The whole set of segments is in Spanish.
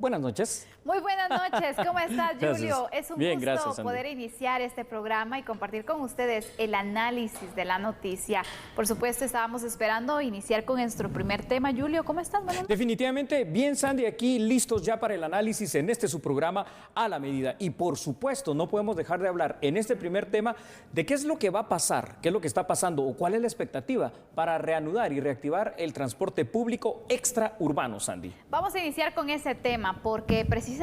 Buenas noches. Muy buenas noches, ¿cómo estás, Julio? Es un gusto poder iniciar este programa y compartir con ustedes el análisis de la noticia. Por supuesto, estábamos esperando iniciar con nuestro primer tema. Julio, ¿cómo estás? Definitivamente bien, Sandy, aquí listos ya para el análisis en este su programa A la Medida. Y por supuesto, no podemos dejar de hablar en este primer tema de qué es lo que va a pasar, qué es lo que está pasando o cuál es la expectativa para reanudar y reactivar el transporte público extraurbano, Sandy. Vamos a iniciar con ese tema porque precisamente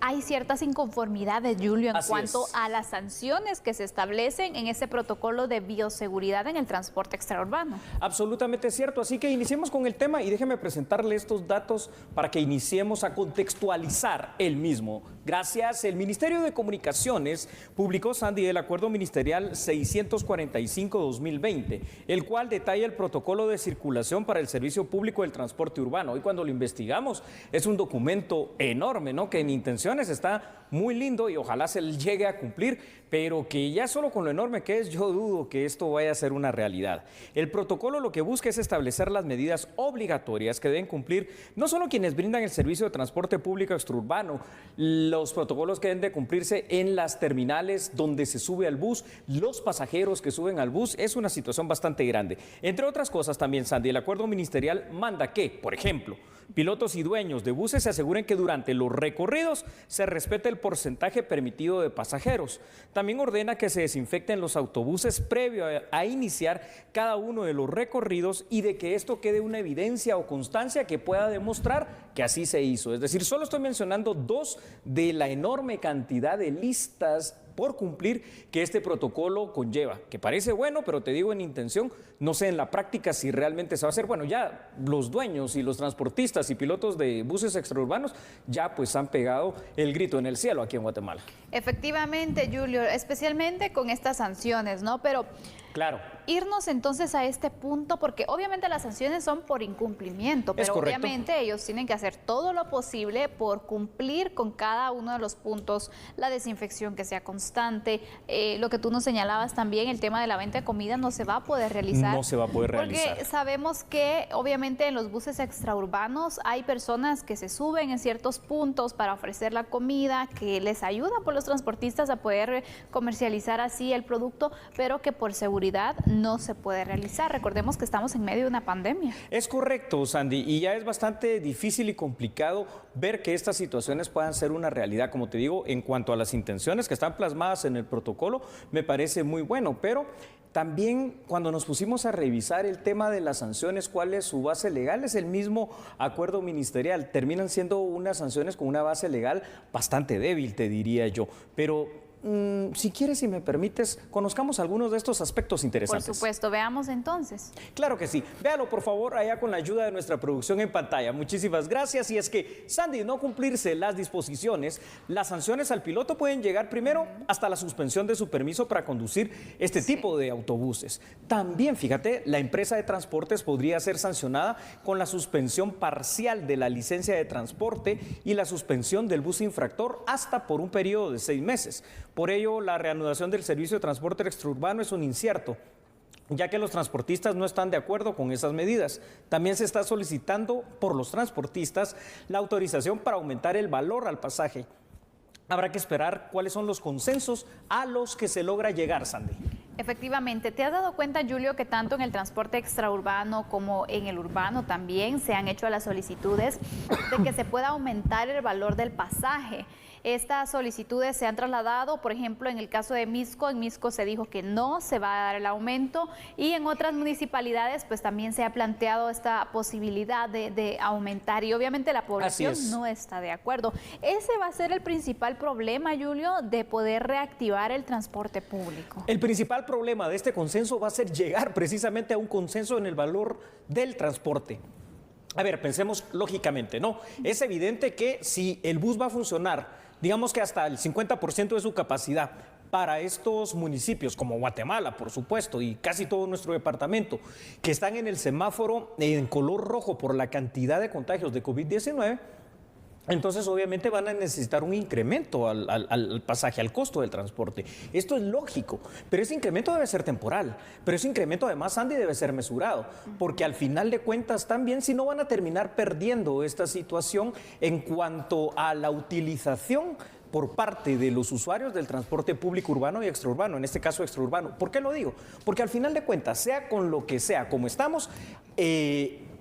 hay ciertas inconformidades, Julio, en cuanto a las sanciones que se establecen en ese protocolo de bioseguridad en el transporte extraurbano. Absolutamente cierto, así que iniciemos con el tema y déjeme presentarle estos datos para que iniciemos a contextualizar el mismo. Gracias, el Ministerio de Comunicaciones publicó, Sandy, el Acuerdo Ministerial 645-2020, el cual detalla el protocolo de circulación para el servicio público del transporte urbano. Y cuando lo investigamos, es un documento enorme, ¿no? Que en intenciones está muy lindo y ojalá se llegue a cumplir, pero que ya solo con lo enorme que es, yo dudo que esto vaya a ser una realidad. El protocolo lo que busca es establecer las medidas obligatorias que deben cumplir no solo quienes brindan el servicio de transporte público extraurbano, los protocolos que deben de cumplirse en las terminales donde se sube al bus, los pasajeros que suben al bus, es una situación bastante grande. Entre otras cosas también, Sandy, el acuerdo ministerial manda que, por ejemplo, pilotos y dueños de buses se aseguren que durante los recorridos se respete el porcentaje permitido de pasajeros. También ordena que se desinfecten los autobuses previo a iniciar cada uno de los recorridos y de que esto quede una evidencia o constancia que pueda demostrar que así se hizo. Es decir, solo estoy mencionando dos de la enorme cantidad de listas por cumplir que este protocolo conlleva, que parece bueno, pero te digo en intención, no sé en la práctica si realmente se va a hacer. Bueno, ya los dueños y los transportistas y pilotos de buses extraurbanos ya pues han pegado el grito en el cielo aquí en Guatemala. Efectivamente, Julio, especialmente con estas sanciones, ¿no? Pero claro, irnos entonces a este punto, porque obviamente las sanciones son por incumplimiento, pero obviamente ellos tienen que hacer todo lo posible por cumplir con cada uno de los puntos, la desinfección que sea constante, lo que tú nos señalabas también, el tema de la venta de comida no se va a poder realizar. No se va a poder realizar. Porque sabemos que obviamente en los buses extraurbanos hay personas que se suben en ciertos puntos para ofrecer la comida, que les ayuda por los transportistas a poder comercializar así el producto, pero que por seguridad no se puede realizar. Recordemos que estamos en medio de una pandemia. Es correcto, Sandy, y ya es bastante difícil y complicado ver que estas situaciones puedan ser una realidad. Como te digo, en cuanto a las intenciones que están plasmadas en el protocolo, me parece muy bueno, pero también cuando nos pusimos a revisar el tema de las sanciones, cuál es su base legal, es el mismo acuerdo ministerial. Terminan siendo unas sanciones con una base legal bastante débil, te diría yo, pero si quieres y me permites, conozcamos algunos de estos aspectos interesantes. Por supuesto, veamos entonces. Claro que sí. Véalo, por favor, allá con la ayuda de nuestra producción en pantalla. Muchísimas gracias. Y es que, Sandy, no cumplirse las disposiciones, las sanciones al piloto pueden llegar primero hasta la suspensión de su permiso para conducir este tipo de autobuses. También, fíjate, la empresa de transportes podría ser sancionada con la suspensión parcial de la licencia de transporte y la suspensión del bus infractor hasta por un periodo de 6 meses. Por ello, la reanudación del servicio de transporte extraurbano es un incierto, ya que los transportistas no están de acuerdo con esas medidas. También se está solicitando por los transportistas la autorización para aumentar el valor al pasaje. Habrá que esperar cuáles son los consensos a los que se logra llegar, Sandy. Efectivamente, ¿te has dado cuenta, Julio, que tanto en el transporte extraurbano como en el urbano también se han hecho las solicitudes de que se pueda aumentar el valor del pasaje? Estas solicitudes se han trasladado, por ejemplo, en el caso de Misco, en Misco se dijo que no se va a dar el aumento y en otras municipalidades pues también se ha planteado esta posibilidad de aumentar y obviamente la población no está de acuerdo. Ese va a ser el principal problema, Julio, de poder reactivar el transporte público. El principal problema de este consenso va a ser llegar precisamente a un consenso en el valor del transporte. A ver, pensemos lógicamente, ¿no? Es evidente que si el bus va a funcionar, digamos que hasta el 50% de su capacidad para estos municipios, como Guatemala, por supuesto, y casi todo nuestro departamento, que están en el semáforo en color rojo por la cantidad de contagios de COVID-19, Entonces, obviamente, van a necesitar un incremento al pasaje, al costo del transporte. Esto es lógico, pero ese incremento debe ser temporal. Pero ese incremento, además, Sandy, debe ser mesurado, porque al final de cuentas también, si no, van a terminar perdiendo esta situación en cuanto a la utilización por parte de los usuarios del transporte público urbano y extraurbano, en este caso extraurbano. ¿Por qué lo digo? Porque al final de cuentas, sea con lo que sea, como estamos,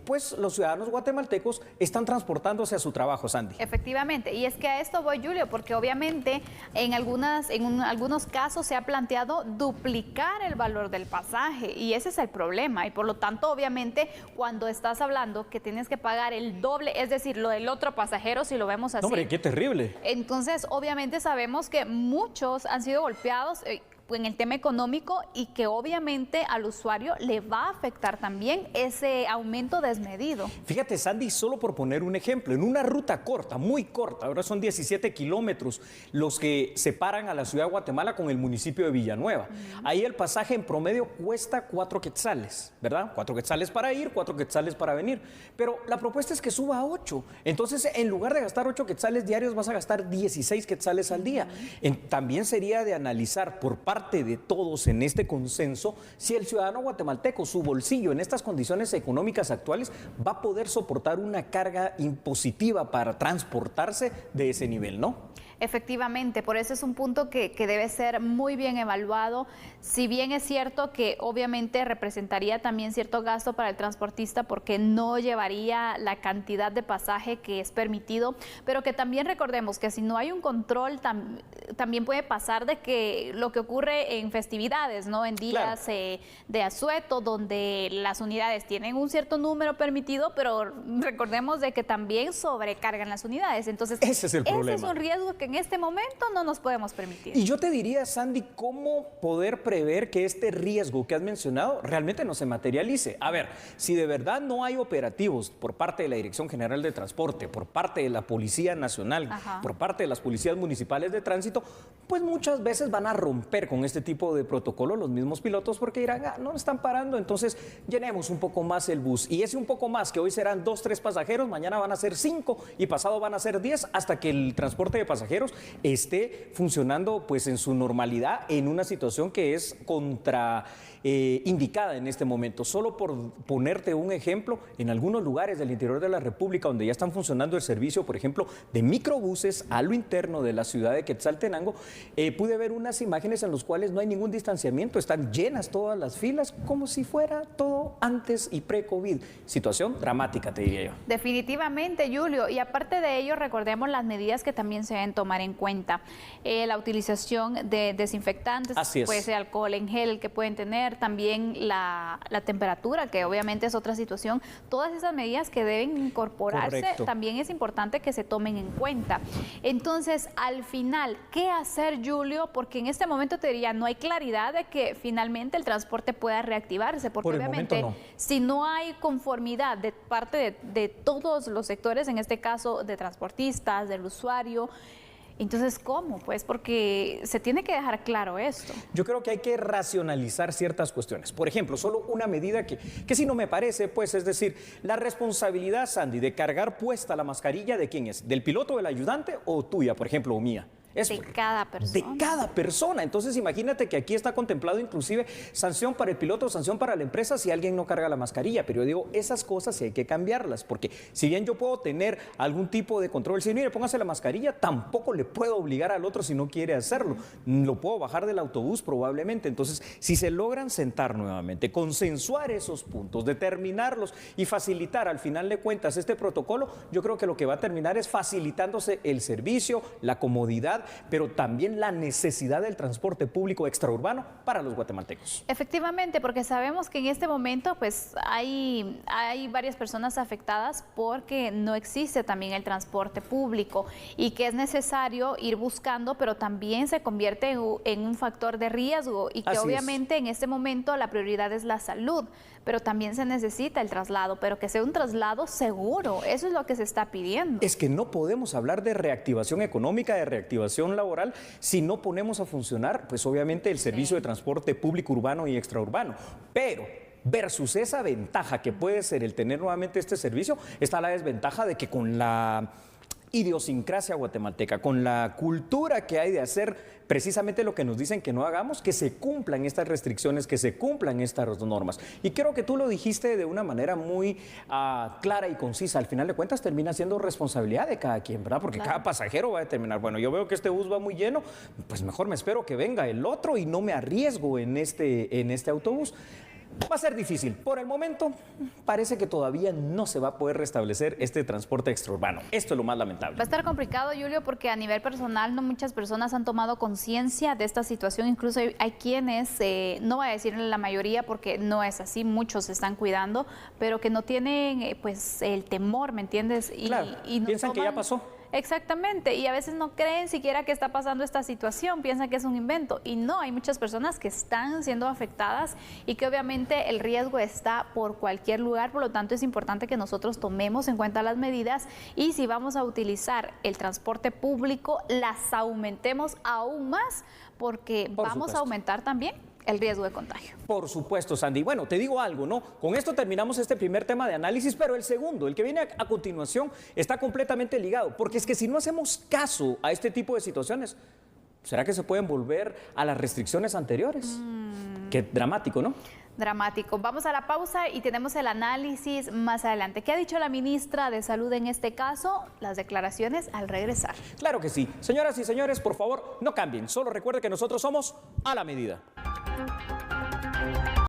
pues los ciudadanos guatemaltecos están transportándose a su trabajo, Sandy. Efectivamente, y es que a esto voy, Julio, porque obviamente en algunos casos se ha planteado duplicar el valor del pasaje y ese es el problema y por lo tanto, obviamente, cuando estás hablando que tienes que pagar el doble, es decir, lo del otro pasajero, si lo vemos así. No, hombre, qué terrible. Entonces, obviamente sabemos que muchos han sido golpeados en el tema económico y que obviamente al usuario le va a afectar también ese aumento desmedido. Fíjate, Sandy, solo por poner un ejemplo, en una ruta corta, muy corta, ahora son 17 kilómetros los que separan a la ciudad de Guatemala con el municipio de Villanueva. Ahí el pasaje en promedio cuesta 4 quetzales, ¿verdad? 4 quetzales para ir, 4 quetzales para venir. Pero la propuesta es que suba a 8. Entonces, en lugar de gastar 8 quetzales diarios, vas a gastar 16 quetzales al día. También sería de analizar por parte de todos en este consenso si el ciudadano guatemalteco, su bolsillo en estas condiciones económicas actuales va a poder soportar una carga impositiva para transportarse de ese nivel, ¿no? Efectivamente, por eso es un punto que debe ser muy bien evaluado, si bien es cierto que obviamente representaría también cierto gasto para el transportista porque no llevaría la cantidad de pasaje que es permitido, pero que también recordemos que si no hay un control también puede pasar de que lo que ocurre en festividades, ¿no? En días de asueto donde las unidades tienen un cierto número permitido, pero recordemos de que también sobrecargan las unidades, entonces ese es el problema. Ese es un riesgo que en este momento no nos podemos permitir. Y yo te diría, Sandy, ¿cómo poder prever que este riesgo que has mencionado realmente no se materialice? A ver, si de verdad no hay operativos por parte de la Dirección General de Transporte, por parte de la Policía Nacional, por parte de las policías municipales de tránsito, pues muchas veces van a romper con este tipo de protocolo los mismos pilotos porque dirán, no están parando, entonces llenemos un poco más el bus. Y ese un poco más, que hoy serán 2, 3 pasajeros, mañana van a ser 5 y pasado van a ser 10 hasta que el transporte de pasajeros esté funcionando pues en su normalidad en una situación que es indicada en este momento. Solo por ponerte un ejemplo, en algunos lugares del interior de la República donde ya están funcionando el servicio, por ejemplo, de microbuses a lo interno de la ciudad de Quetzaltenango, pude ver unas imágenes en las cuales no hay ningún distanciamiento, están llenas todas las filas como si fuera todo antes y pre-COVID. Situación dramática, te diría yo. Definitivamente, Julio, y aparte de ello, recordemos las medidas que también se deben tomar en cuenta. La utilización de desinfectantes, puede ser alcohol en gel que pueden tener, también la temperatura, que obviamente es otra situación. Todas esas medidas que deben incorporarse, también es importante que se tomen en cuenta. Entonces, al final, ¿qué hacer, Julio? Porque en este momento te diría, no hay claridad de que finalmente el transporte pueda reactivarse, porque obviamente si no hay conformidad de parte de todos los sectores, en este caso de transportistas, del usuario, entonces, ¿cómo? Pues porque se tiene que dejar claro esto. Yo creo que hay que racionalizar ciertas cuestiones. Por ejemplo, solo una medida que sí no me parece, pues, es decir, la responsabilidad, Sandy, de cargar puesta la mascarilla, ¿de quién es? ¿Del piloto, del ayudante o tuya, por ejemplo, o mía? De cada persona. De cada persona. Entonces, imagínate que aquí está contemplado inclusive sanción para el piloto, sanción para la empresa si alguien no carga la mascarilla. Pero yo digo, esas cosas sí hay que cambiarlas, porque si bien yo puedo tener algún tipo de control, si mire, póngase la mascarilla, tampoco le puedo obligar al otro si no quiere hacerlo. Lo puedo bajar del autobús probablemente. Entonces, si se logran sentar nuevamente, consensuar esos puntos, determinarlos y facilitar al final de cuentas este protocolo, yo creo que lo que va a terminar es facilitándose el servicio, la comodidad, pero también la necesidad del transporte público extraurbano para los guatemaltecos. Efectivamente, porque sabemos que en este momento pues hay varias personas afectadas porque no existe también el transporte público y que es necesario ir buscando, pero también se convierte en un factor de riesgo y que obviamente en este momento la prioridad es la salud, pero también se necesita el traslado, pero que sea un traslado seguro, eso es lo que se está pidiendo. Es que no podemos hablar de reactivación económica, de reactivación laboral, si no ponemos a funcionar, pues obviamente el servicio de transporte público urbano y extraurbano, pero versus esa ventaja que puede ser el tener nuevamente este servicio, está la desventaja de que con la idiosincrasia guatemalteca, con la cultura que hay de hacer precisamente lo que nos dicen que no hagamos, que se cumplan estas restricciones, que se cumplan estas normas. Y creo que tú lo dijiste de una manera muy clara y concisa. Al final de cuentas termina siendo responsabilidad de cada quien, ¿verdad? Porque cada pasajero va a determinar, bueno, yo veo que este bus va muy lleno, pues mejor me espero que venga el otro y no me arriesgo en este autobús. Va a ser difícil. Por el momento, parece que todavía no se va a poder restablecer este transporte extraurbano. Esto es lo más lamentable. Va a estar complicado, Julio, porque a nivel personal no muchas personas han tomado conciencia de esta situación. Incluso hay quienes, no voy a decir la mayoría porque no es así, muchos se están cuidando, pero que no tienen pues el temor, ¿me entiendes? Claro, y no piensan que ya pasó. Exactamente, y a veces no creen siquiera que está pasando esta situación, piensan que es un invento, y no, hay muchas personas que están siendo afectadas y que obviamente el riesgo está por cualquier lugar, por lo tanto es importante que nosotros tomemos en cuenta las medidas y si vamos a utilizar el transporte público, las aumentemos aún más porque vamos a aumentar también el riesgo de contagio. Por supuesto, Sandy. Bueno, te digo algo, ¿no? Con esto terminamos este primer tema de análisis, pero el segundo, el que viene a continuación, está completamente ligado, porque es que si no hacemos caso a este tipo de situaciones, ¿será que se pueden volver a las restricciones anteriores? Qué dramático, ¿no? Dramático. Vamos a la pausa y tenemos el análisis más adelante. ¿Qué ha dicho la ministra de Salud en este caso? Las declaraciones al regresar. Claro que sí. Señoras y señores, por favor, no cambien. Solo recuerden que nosotros somos A la Medida.